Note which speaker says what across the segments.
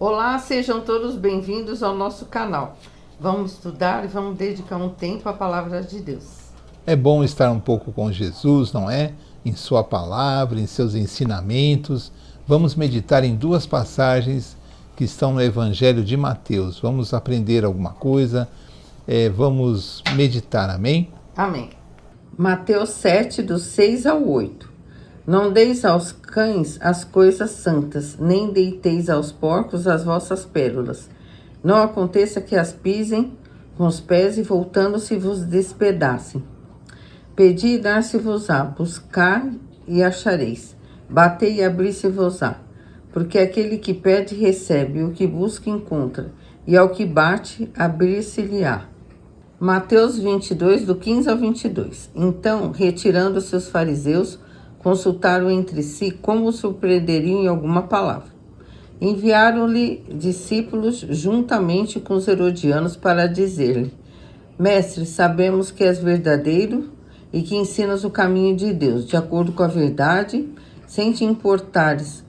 Speaker 1: Olá, sejam todos bem-vindos ao nosso canal. Vamos estudar e vamos dedicar um tempo à palavra de Deus.
Speaker 2: É bom estar um pouco com Jesus, não é? Em sua palavra, em seus ensinamentos. Vamos meditar em duas passagens que estão no Evangelho de Mateus. Vamos aprender alguma coisa, vamos meditar, amém?
Speaker 1: Amém. Mateus 7, do 6 ao 8. Não deis aos cães as coisas santas, nem deiteis aos porcos as vossas pérolas. Não aconteça que as pisem com os pés e voltando-se vos despedacem. Pedi e dar-se-vos-á, buscar e achareis, batei e abrir-se-vos-á. Porque aquele que pede recebe, o que busca encontra, e ao que bate abrir-se-lhe-á. Mateus 22, do 15 ao 22. Então, retirando-se os fariseus, consultaram entre si como o surpreenderiam em alguma palavra. Enviaram-lhe discípulos juntamente com os herodianos para dizer-lhe: Mestre, sabemos que és verdadeiro e que ensinas o caminho de Deus, de acordo com a verdade, sem te importares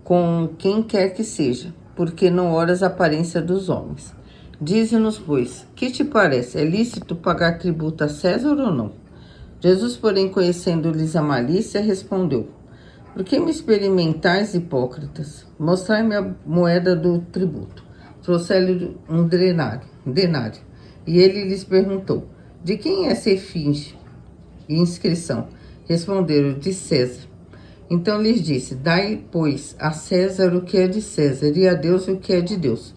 Speaker 1: com quem quer que seja, porque não olhas a aparência dos homens. Dize-nos, pois, que te parece? É lícito pagar tributo a César ou não? Jesus, porém, conhecendo-lhes a malícia, respondeu: Por que me experimentais, hipócritas? Mostrai-me a moeda do tributo. Trouxe-lhe um denário. E ele lhes perguntou: De quem é essa efígie e inscrição? Responderam: De César. Então lhes disse: Dai, pois, a César o que é de César, e a Deus o que é de Deus.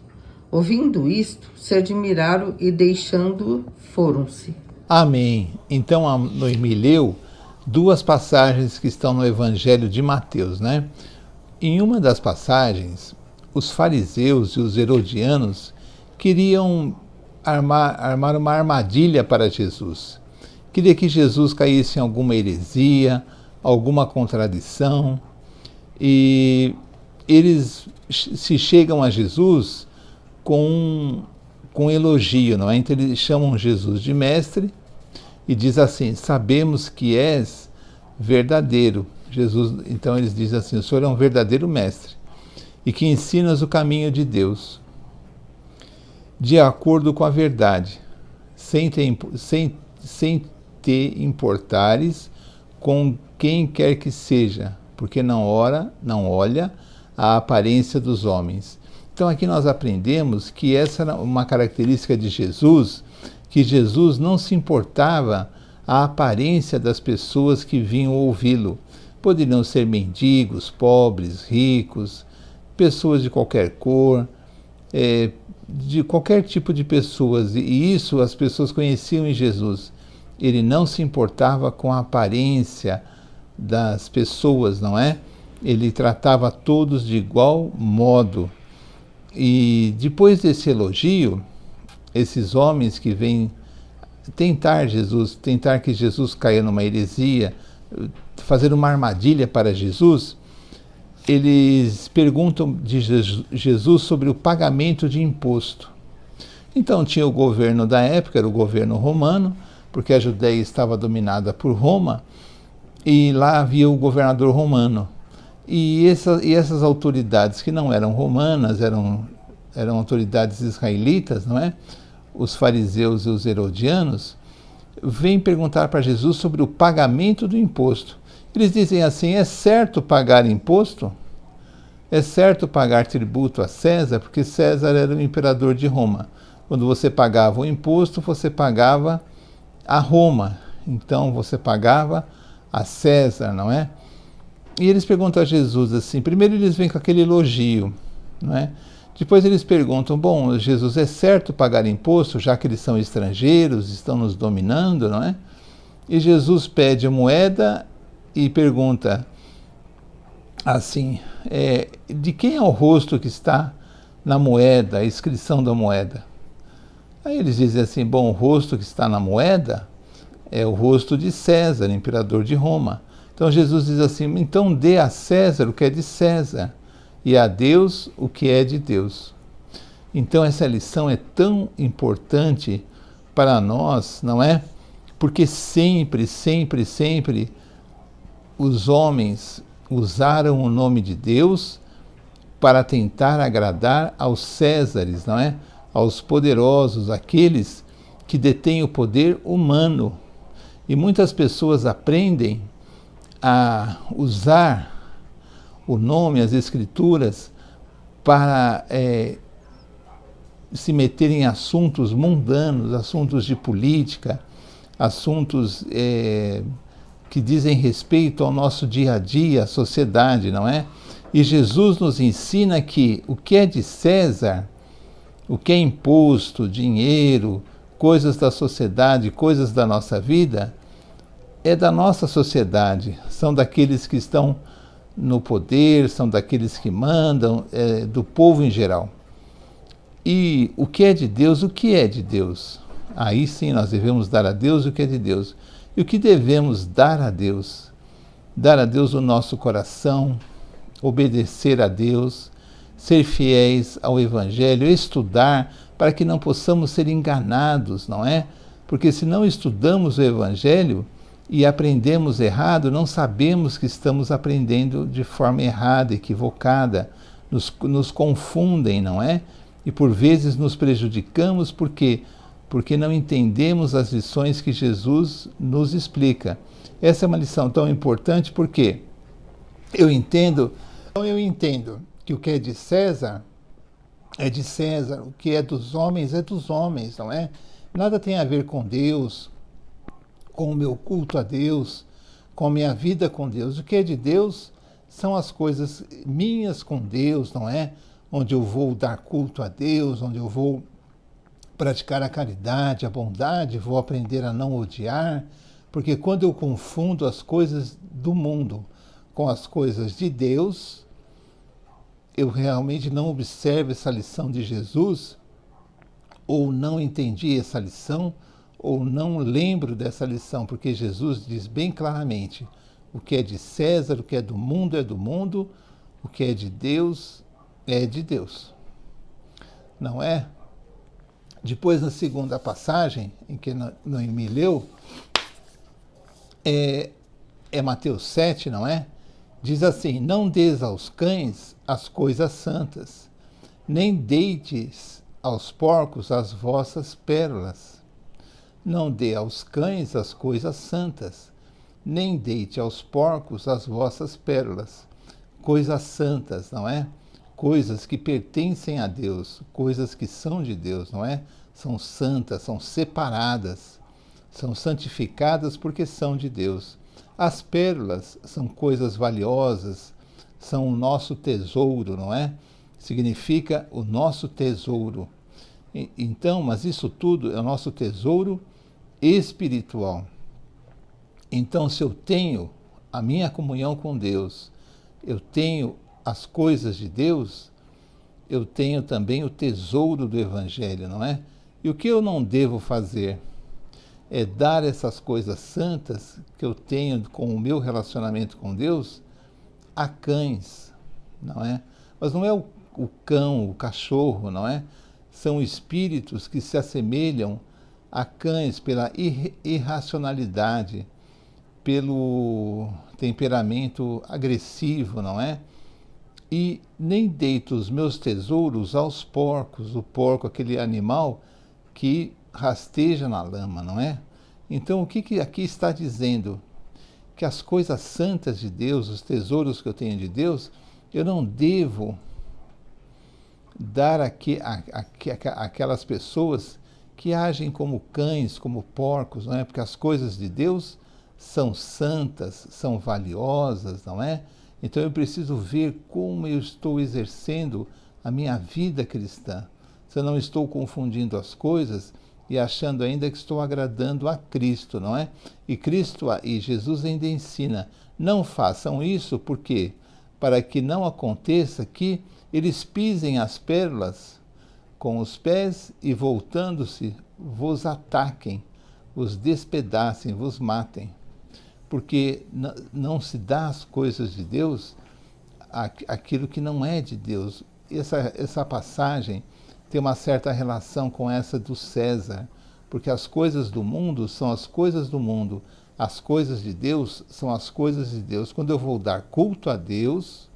Speaker 1: Ouvindo isto, se admiraram e, deixando-o, foram-se.
Speaker 2: Amém. Então, a Noemi leu duas passagens que estão no Evangelho de Mateus, né? Em uma das passagens, os fariseus e os herodianos queriam armar uma armadilha para Jesus. Queria que Jesus caísse em alguma heresia, alguma contradição, e eles se chegam a Jesus com elogio, não é? Então eles chamam Jesus de mestre e diz assim: sabemos que és verdadeiro. Jesus, então eles dizem assim: o Senhor é um verdadeiro mestre e que ensinas o caminho de Deus de acordo com a verdade, sem te importares com quem quer que seja, porque não olha a aparência dos homens. Então aqui nós aprendemos que essa era uma característica de Jesus, que Jesus não se importava a aparência das pessoas que vinham ouvi-lo. Poderiam ser mendigos, pobres, ricos, pessoas de qualquer cor, de qualquer tipo de pessoas, e isso as pessoas conheciam em Jesus. Ele não se importava com a aparência das pessoas, não é? Ele tratava todos de igual modo. E depois desse elogio, esses homens que vêm tentar que Jesus caia numa heresia, fazer uma armadilha para Jesus, eles perguntam de Jesus sobre o pagamento de imposto. Então tinha o governo da época, era o governo romano, porque a Judéia estava dominada por Roma, e lá havia o governador romano. E essas autoridades que não eram romanas, eram autoridades israelitas, não é? Os fariseus e os herodianos, vêm perguntar para Jesus sobre o pagamento do imposto. Eles dizem assim: é certo pagar imposto? É certo pagar tributo a César? Porque César era o imperador de Roma. Quando você pagava o imposto, você pagava a Roma. Então você pagava a César, não é? E eles perguntam a Jesus assim, primeiro eles vêm com aquele elogio, não é? Depois eles perguntam: bom, Jesus, é certo pagar imposto, já que eles são estrangeiros, estão nos dominando, não é? E Jesus pede a moeda e pergunta assim: de quem é o rosto que está na moeda, a inscrição da moeda? Aí eles dizem assim: bom, o rosto que está na moeda é o rosto de César, imperador de Roma. Então Jesus diz assim: então dê a César o que é de César e a Deus o que é de Deus. Então essa lição é tão importante para nós, não é? Porque sempre os homens usaram o nome de Deus para tentar agradar aos Césares, não é? Aos poderosos, aqueles que detêm o poder humano. E muitas pessoas aprendem a usar o nome, as escrituras, para se meter em assuntos mundanos, assuntos de política, assuntos que dizem respeito ao nosso dia a dia, à sociedade, não é? E Jesus nos ensina que o que é de César, o que é imposto, dinheiro, coisas da sociedade, coisas da nossa vida, é da nossa sociedade, são daqueles que estão no poder, são daqueles que mandam, do povo em geral. E o que é de Deus, o que é de Deus? Aí sim nós devemos dar a Deus o que é de Deus. E o que devemos dar a Deus? Dar a Deus o nosso coração, obedecer a Deus, ser fiéis ao Evangelho, estudar para que não possamos ser enganados, não é? Porque se não estudamos o Evangelho e aprendemos errado, não sabemos que estamos aprendendo de forma errada, equivocada, nos confundem, não é? E por vezes nos prejudicamos porque não entendemos as lições que Jesus nos explica. Essa é uma lição tão importante porque eu entendo que o que é de César, o que é dos homens, não é? Nada tem a ver com Deus, com o meu culto a Deus, com a minha vida com Deus. O que é de Deus são as coisas minhas com Deus, não é? Onde eu vou dar culto a Deus, onde eu vou praticar a caridade, a bondade, vou aprender a não odiar, porque quando eu confundo as coisas do mundo com as coisas de Deus, eu realmente não observo essa lição de Jesus, ou não entendi essa lição, ou não lembro dessa lição, porque Jesus diz bem claramente: o que é de César, o que é do mundo, o que é de Deus é de Deus. Não é? Depois, na segunda passagem, em que Noemi leu, é Mateus 7, não é? Diz assim: não des aos cães as coisas santas, nem deites aos porcos as vossas pérolas. Não dê aos cães as coisas santas, nem deite aos porcos as vossas pérolas. Coisas santas, não é? Coisas que pertencem a Deus, coisas que são de Deus, não é? São santas, são separadas, são santificadas porque são de Deus. As pérolas são coisas valiosas, são o nosso tesouro, não é? Significa o nosso tesouro. Então, mas isso tudo é o nosso tesouro espiritual. Então, se eu tenho a minha comunhão com Deus, eu tenho as coisas de Deus, eu tenho também o tesouro do Evangelho, não é? E o que eu não devo fazer é dar essas coisas santas que eu tenho com o meu relacionamento com Deus a cães, não é? Mas não é o cão, o cachorro, não é? São espíritos que se assemelham a cães pela irracionalidade, pelo temperamento agressivo, não é? E nem deito os meus tesouros aos porcos, o porco, aquele animal que rasteja na lama, não é? Então, o que aqui está dizendo? Que as coisas santas de Deus, os tesouros que eu tenho de Deus, eu não devo dar aquelas pessoas que agem como cães, como porcos, não é? Porque as coisas de Deus são santas, são valiosas, não é? Então eu preciso ver como eu estou exercendo a minha vida cristã. Se eu não estou confundindo as coisas e achando ainda que estou agradando a Cristo, não é? E Jesus ainda ensina: não façam isso, por quê? Para que não aconteça que eles pisem as pérolas com os pés e, voltando-se, vos ataquem, vos despedacem, vos matem. Porque não se dá às coisas de Deus aquilo que não é de Deus. Essa passagem tem uma certa relação com essa do César, porque as coisas do mundo são as coisas do mundo, as coisas de Deus são as coisas de Deus. Quando eu vou dar culto a Deus,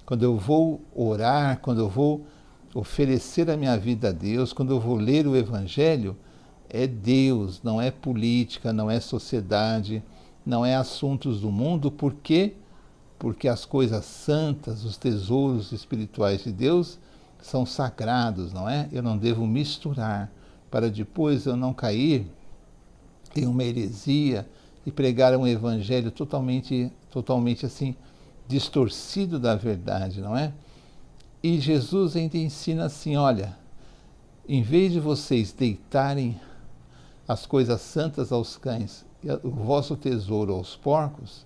Speaker 2: quando eu vou orar, quando eu vou oferecer a minha vida a Deus, quando eu vou ler o Evangelho, é Deus, não é política, não é sociedade, não é assuntos do mundo. Por quê? Porque as coisas santas, os tesouros espirituais de Deus são sagrados, não é? Eu não devo misturar, para depois eu não cair em uma heresia e pregar um evangelho totalmente assim, distorcido da verdade, não é? E Jesus ainda ensina assim, olha, em vez de vocês deitarem as coisas santas aos cães e o vosso tesouro aos porcos,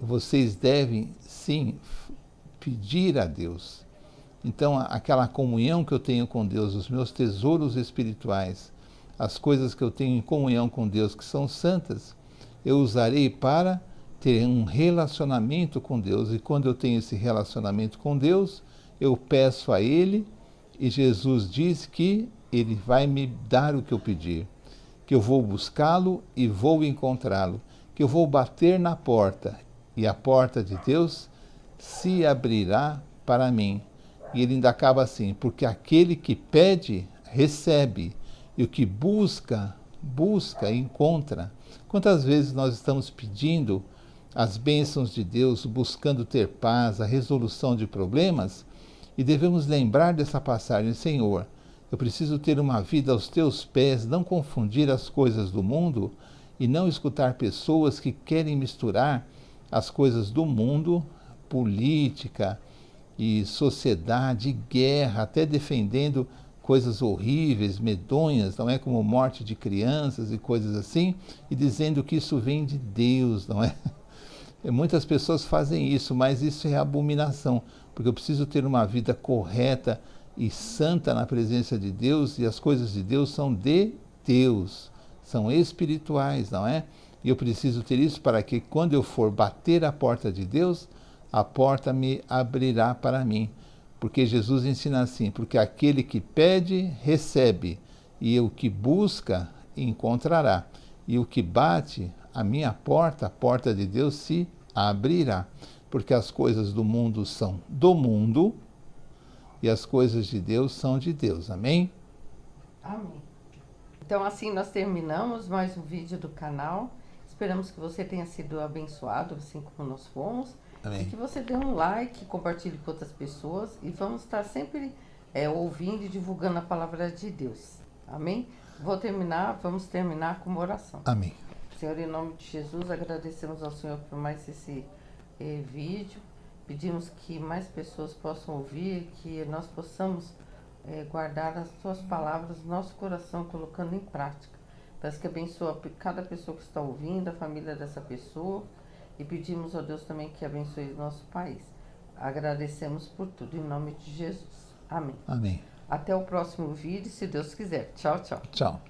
Speaker 2: vocês devem sim pedir a Deus. Então, aquela comunhão que eu tenho com Deus, os meus tesouros espirituais, as coisas que eu tenho em comunhão com Deus que são santas, eu usarei para ter um relacionamento com Deus. E quando eu tenho esse relacionamento com Deus, eu peço a Ele, e Jesus diz que Ele vai me dar o que eu pedir, que eu vou buscá-lo e vou encontrá-lo, que eu vou bater na porta e a porta de Deus se abrirá para mim. E ele ainda acaba assim, porque aquele que pede, recebe, e o que busca, busca e encontra. Quantas vezes nós estamos pedindo as bênçãos de Deus, buscando ter paz, a resolução de problemas, e devemos lembrar dessa passagem, Senhor, eu preciso ter uma vida aos teus pés, não confundir as coisas do mundo e não escutar pessoas que querem misturar as coisas do mundo, política e sociedade, guerra, até defendendo coisas horríveis, medonhas, não é, como morte de crianças e coisas assim, e dizendo que isso vem de Deus, não é? Muitas pessoas fazem isso, mas isso é abominação, porque eu preciso ter uma vida correta e santa na presença de Deus, e as coisas de Deus são de Deus, são espirituais, não é? E eu preciso ter isso para que quando eu for bater a porta de Deus, a porta me abrirá para mim. Porque Jesus ensina assim, porque aquele que pede, recebe, e o que busca, encontrará. E o que bate, a minha porta, a porta de Deus se abrirá. Porque as coisas do mundo são do mundo, e as coisas de Deus são de Deus. Amém?
Speaker 1: Amém. Então assim nós terminamos mais um vídeo do canal. Esperamos que você tenha sido abençoado, assim como nós fomos.
Speaker 2: Amém.
Speaker 1: E que você dê um like, compartilhe com outras pessoas. E vamos estar sempre ouvindo e divulgando a palavra de Deus. Amém? Vamos terminar com uma oração.
Speaker 2: Amém.
Speaker 1: Senhor, em nome de Jesus, agradecemos ao Senhor por mais esse vídeo. Pedimos que mais pessoas possam ouvir, que nós possamos guardar as tuas palavras no nosso coração, colocando em prática. Peço que abençoe cada pessoa que está ouvindo, a família dessa pessoa, e pedimos a Deus também que abençoe o nosso país. Agradecemos por tudo, em nome de Jesus. Amém.
Speaker 2: Amém.
Speaker 1: Até o próximo vídeo, se Deus quiser. Tchau, tchau.
Speaker 2: Tchau.